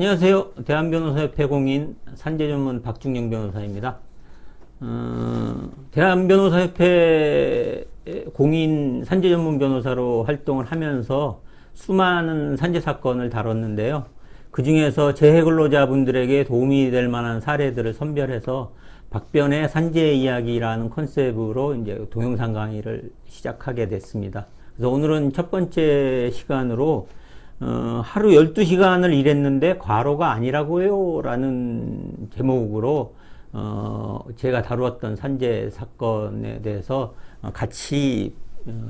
안녕하세요. 대한변호사협회 공인 산재전문 박중영 변호사입니다. 대한변호사협회 공인 산재전문 변호사로 활동을 하면서 수많은 산재 사건을 다뤘는데요. 그 중에서 재해근로자분들에게 도움이 될 만한 사례들을 선별해서 박변의 산재 이야기라는 컨셉으로 이제 동영상 강의를 시작하게 됐습니다. 그래서 오늘은 첫 번째 시간으로 하루 12시간을 일했는데 과로가 아니라고요? 라는 제목으로 제가 다루었던 산재 사건에 대해서 같이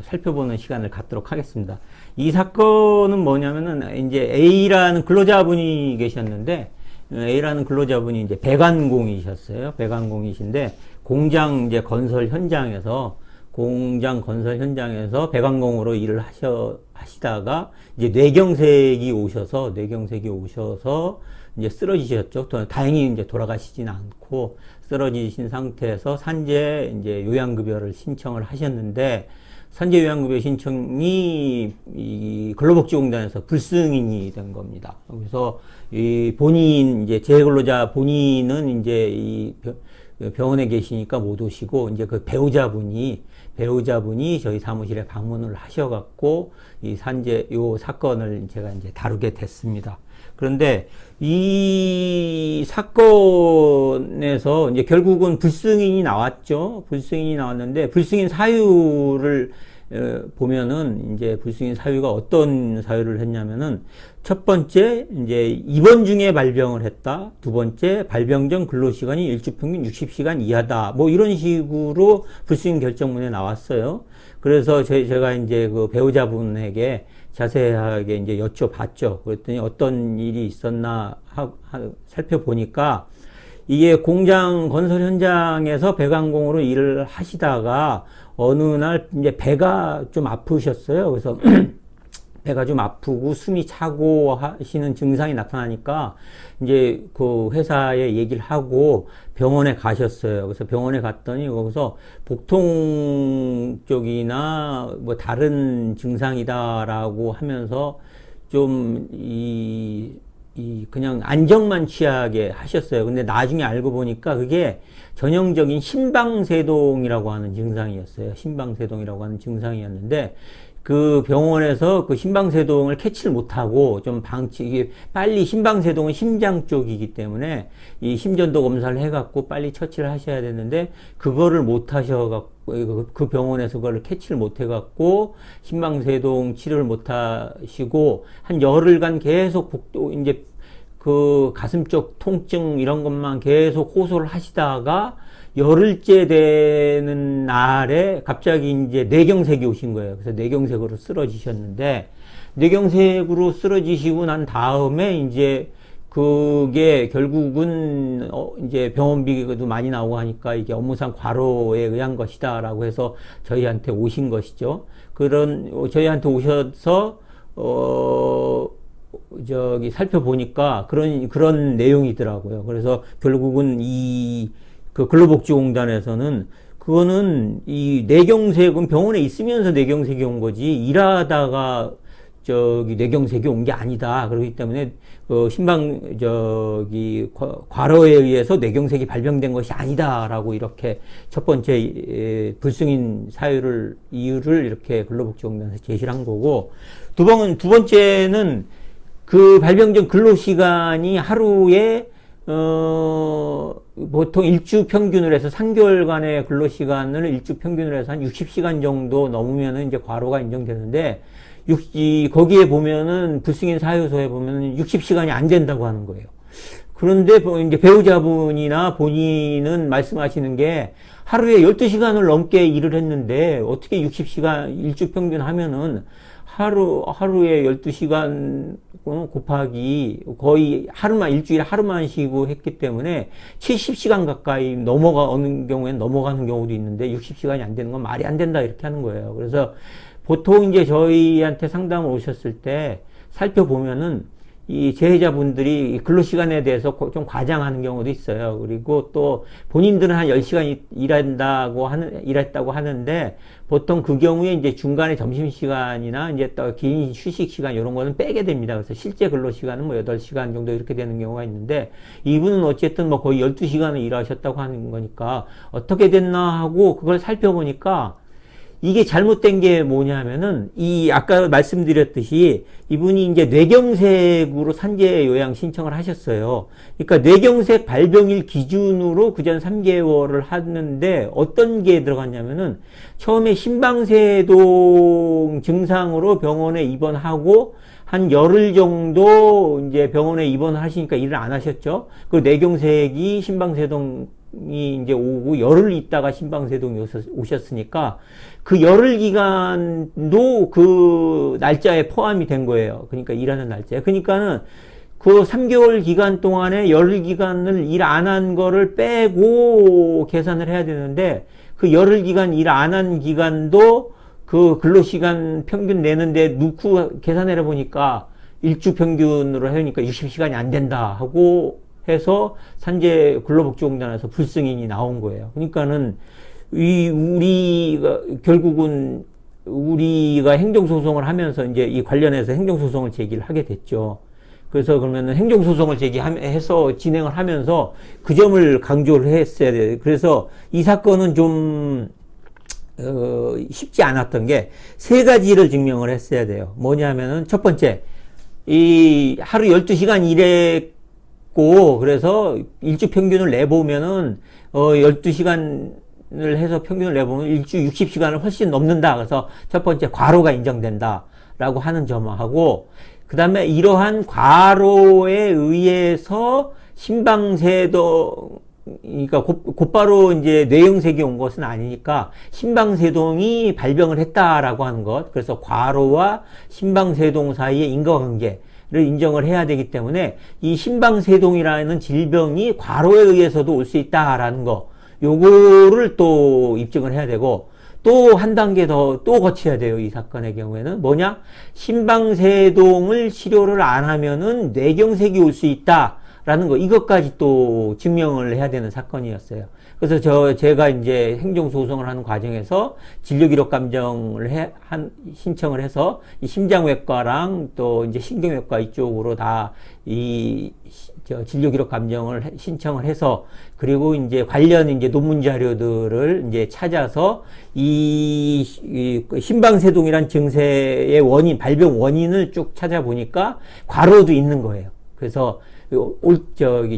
살펴보는 시간을 갖도록 하겠습니다. 이 사건은 뭐냐면은 이제 A라는 근로자분이 계셨는데 A라는 근로자분이 이제 배관공이셨어요. 배관공이신데 공장 이제 건설 현장에서 배관공으로 일을 하시다가 이제 뇌경색이 오셔서 이제 쓰러지셨죠. 다행히 이제 돌아가시진 않고 쓰러지신 상태에서 산재 이제 요양급여를 신청을 하셨는데 산재 요양급여 신청이 이 근로복지공단에서 불승인이 된 겁니다. 그래서 이 본인 이제 재해근로자 본인은 이제 이 병원에 계시니까 못 오시고 이제 그 배우자분이 저희 사무실에 방문을 하셔갖고 이 산재 요 사건을 제가 이제 다루게 됐습니다. 그런데 이 사건에서 이제 결국은 불승인이 나왔죠. 불승인이 나왔는데 불승인 사유를 보면은 이제 불승인 사유가 어떤 사유를 했냐면은 첫 번째 이제 입원 중에 발병을 했다. 두 번째 발병 전 근로시간이 일주평균 60시간 이하다. 뭐 이런 식으로 불승인 결정문에 나왔어요. 그래서 제가 이제 그 배우자분에게 자세하게 이제 여쭤봤죠. 그랬더니 어떤 일이 있었나 살펴보니까 이게 공장 건설 현장에서 배관공으로 일을 하시다가 어느 날 이제 배가 좀 아프셨어요. 그래서 배가 좀 아프고 숨이 차고 하시는 증상이 나타나니까 이제 그 회사에 얘기를 하고 병원에 가셨어요. 그래서 병원에 갔더니 거기서 복통 쪽이나 뭐 다른 증상이다라고 하면서 좀 그냥 안정만 취하게 하셨어요. 근데 나중에 알고 보니까 그게 전형적인 심방세동이라고 하는 증상이었어요. 심방세동이라고 하는 증상이었는데 그 병원에서 그 심방세동을 캐치를 못하고 이게 빨리 심방세동은 심장 쪽이기 때문에 이 심전도 검사를 해갖고 빨리 처치를 하셔야 되는데 그거를 못 하셔갖고 그 병원에서 그걸 캐치를 못 해갖고 심방세동 치료를 못 하시고 한 열흘간 계속 이제 그 가슴 쪽 통증 이런 것만 계속 호소를 하시다가 열흘째 되는 날에 갑자기 이제 뇌경색이 오신 거예요. 그래서 뇌경색으로 쓰러지셨는데 뇌경색으로 쓰러지시고 난 다음에 이제 그게 결국은 이제 병원비도 많이 나오고 하니까 이게 업무상 과로에 의한 것이다라고 해서 저희한테 오신 것이죠. 저희한테 오셔서 살펴보니까 그런 내용이더라고요. 그래서 결국은 그 근로복지공단에서는 그거는 이 뇌경색은 병원에 있으면서 뇌경색이 온 거지 일하다가 뇌경색이 온 게 아니다. 그렇기 때문에 그 과로에 의해서 뇌경색이 발병된 것이 아니다라고 이렇게 첫 번째 불승인 이유를 이렇게 근로복지공단에서 제시를 한 거고 두 번째는 그 발병 전 근로시간이 하루에 보통 일주 평균으로 해서 3개월간의 근로시간을 일주 평균으로 해서 한 60시간 정도 넘으면은 이제 과로가 인정되는데, 거기에 보면은 불승인 사유서에 보면은 60시간이 안 된다고 하는 거예요. 그런데 이제 배우자분이나 본인은 말씀하시는 게 하루에 12시간을 넘게 일을 했는데 어떻게 60시간 일주 평균 하면은 하루에 12시간 곱하기 거의 일주일에 하루만 쉬고 했기 때문에 70시간 가까이 어느 경우에는 넘어가는 경우도 있는데 60시간이 안 되는 건 말이 안 된다 이렇게 하는 거예요. 그래서 보통 이제 저희한테 상담을 오셨을 때 살펴보면은 이 재해자분들이 근로시간에 대해서 좀 과장하는 경우도 있어요. 그리고 또 본인들은 한 10시간 일했다고 하는데 보통 그 경우에 이제 중간에 점심시간이나 이제 또 긴 휴식시간 이런 거는 빼게 됩니다. 그래서 실제 근로시간은 뭐 8시간 정도 이렇게 되는 경우가 있는데 이분은 어쨌든 뭐 거의 12시간을 일하셨다고 하는 거니까 어떻게 됐나 하고 그걸 살펴보니까 이게 잘못된 게 뭐냐면은, 아까 말씀드렸듯이, 이분이 이제 뇌경색으로 산재 요양 신청을 하셨어요. 그러니까 뇌경색 발병일 기준으로 그전 3개월을 하는데, 어떤 게 들어갔냐면은, 처음에 심방세동 증상으로 병원에 입원하고, 한 열흘 정도 이제 병원에 입원을 하시니까 일을 안 하셨죠. 그 뇌경색이 심방세동이 이제 오고 열흘 있다가 심방세동이 오셨으니까 그 열흘 기간도 그 날짜에 포함이 된 거예요. 그러니까 일하는 날짜에. 그러니까는 그 3개월 기간 동안에 열흘 기간을 일 안 한 거를 빼고 계산을 해야 되는데 그 열흘 기간 일 안 한 기간도 그 근로시간 평균 내는데 넣고 계산해 보니까 일주 평균으로 하니까 60시간이 안 된다 하고 해서 산재 근로복지공단에서 불승인이 나온 거예요. 그러니까는 결국은 우리가 행정소송을 하면서 이제 이 관련해서 행정소송을 제기를 하게 됐죠. 그래서 그러면은 행정소송을 제기해서 진행을 하면서 그 점을 강조를 했어야 돼요. 그래서 이 사건은 좀 쉽지 않았던 게 세 가지를 증명을 했어야 돼요. 뭐냐면은 첫 번째, 이 하루 12시간 일했고 그래서 일주 평균을 내보면은 12시간을 해서 평균을 내보면 일주 60시간을 훨씬 넘는다. 그래서 첫 번째 과로가 인정된다라고 하는 점하고 그 다음에 이러한 과로에 의해서 심방세동 그러니까 곧바로 이제 뇌경색이 온 것은 아니니까 심방세동이 발병을 했다라고 하는 것. 그래서 과로와 심방세동 사이의 인과관계를 인정을 해야 되기 때문에 이 심방세동이라는 질병이 과로에 의해서도 올 수 있다라는 거. 요거를 또 입증을 해야 되고 또 한 단계 더 또 거쳐야 돼요. 이 사건의 경우에는 뭐냐? 심방세동을 치료를 안 하면은 뇌경색이 올 수 있다. 라는 거, 이것까지 또 증명을 해야 되는 사건이었어요. 그래서 제가 이제 행정소송을 하는 과정에서 진료기록감정을 신청을 해서 이 심장외과랑 또 이제 신경외과 이쪽으로 다 진료기록감정을 신청을 해서 그리고 이제 관련 이제 논문 자료들을 이제 찾아서 이 심방세동이란 증세의 원인, 발병 원인을 쭉 찾아보니까 과로도 있는 거예요. 그래서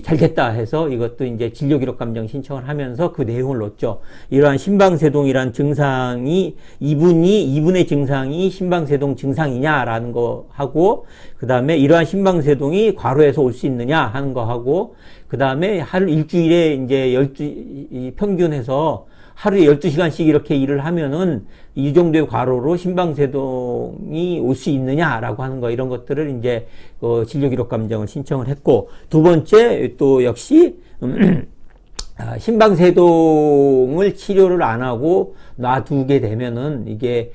잘 됐다 해서 이것도 이제 진료기록감정 신청을 하면서 그 내용을 넣었죠. 이러한 심방세동이란 증상이, 이분의 증상이 심방세동 증상이냐라는 거 하고, 그 다음에 이러한 심방세동이 과로에서 올 수 있느냐 하는 거 하고, 그 다음에 일주일에 이제 평균해서 하루에 12시간씩 이렇게 일을 하면은 이 정도의 과로로 심방세동이 올 수 있느냐라고 하는 거, 이런 것들을 이제 진료기록감정을 신청을 했고, 두 번째 또 역시 심방세동을 치료를 안 하고 놔두게 되면은 이게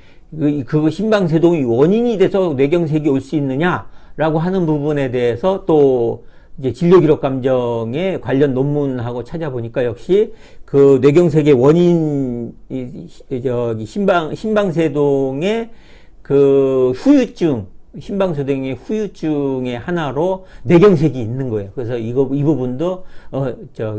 그 심방세동이 원인이 돼서 뇌경색이 올 수 있느냐라고 하는 부분에 대해서 또 이제 진료기록감정에 관련 논문하고 찾아보니까 역시 그 뇌경색의 원인, 심방세동의 그 후유증, 심방세동의 후유증의 하나로 뇌경색이 있는 거예요. 그래서 이 부분도,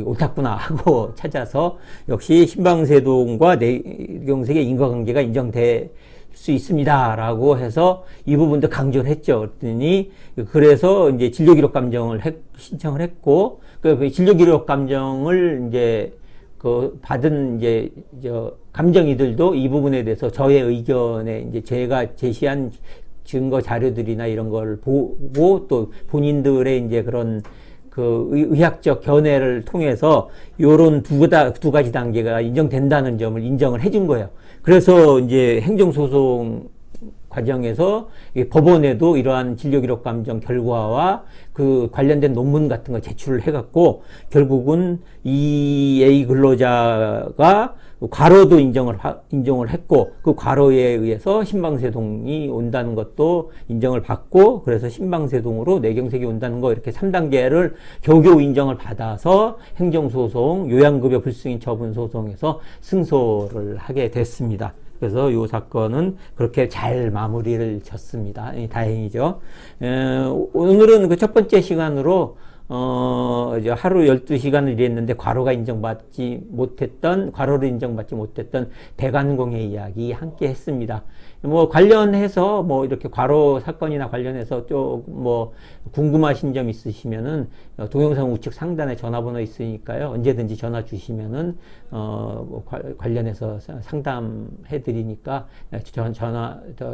옳았구나 하고 찾아서 역시 심방세동과 뇌경색의 인과관계가 인정될 수 있습니다라고 해서 이 부분도 강조를 했죠. 그랬더니 그래서 이제 진료기록감정을 신청을 했고, 그 진료기록감정을 이제 받은 이제 감정이들도 이 부분에 대해서 저의 의견에 이제 제가 제시한 증거 자료들이나 이런 걸 보고 또 본인들의 이제 그런 그 의학적 견해를 통해서 요런 두 가지 단계가 인정된다는 점을 인정을 해준 거예요. 그래서 이제 행정소송 과정에서 법원에도 이러한 진료기록감정 결과와 그 관련된 논문 같은 거 제출을 해갖고 결국은 이 A 근로자가 과로도 인정을 했고, 그 과로에 의해서 신방세동이 온다는 것도 인정을 받고, 그래서 신방세동으로 뇌경색이 온다는 거, 이렇게 3단계를 겨우겨우 인정을 받아서 행정소송, 요양급여 불승인 처분 소송에서 승소를 하게 됐습니다. 그래서 이 사건은 그렇게 잘 마무리를 졌습니다. 다행이죠. 오늘은 그 첫 번째 시간으로 이제 하루 12시간을 일했는데 과로를 인정받지 못했던 대관공의 이야기 함께 했습니다. 뭐 관련해서 뭐 이렇게 과로 사건이나 관련해서 좀 뭐 궁금하신 점 있으시면은 동영상 우측 상단에 전화번호 있으니까요. 언제든지 전화 주시면은 뭐 관련해서 상담해 드리니까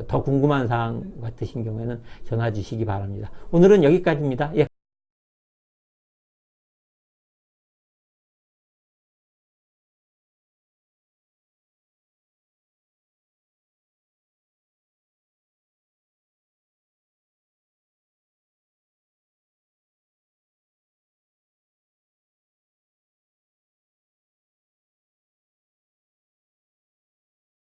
더 궁금한 사항 같으신 경우에는 전화 주시기 바랍니다. 오늘은 여기까지입니다. 예.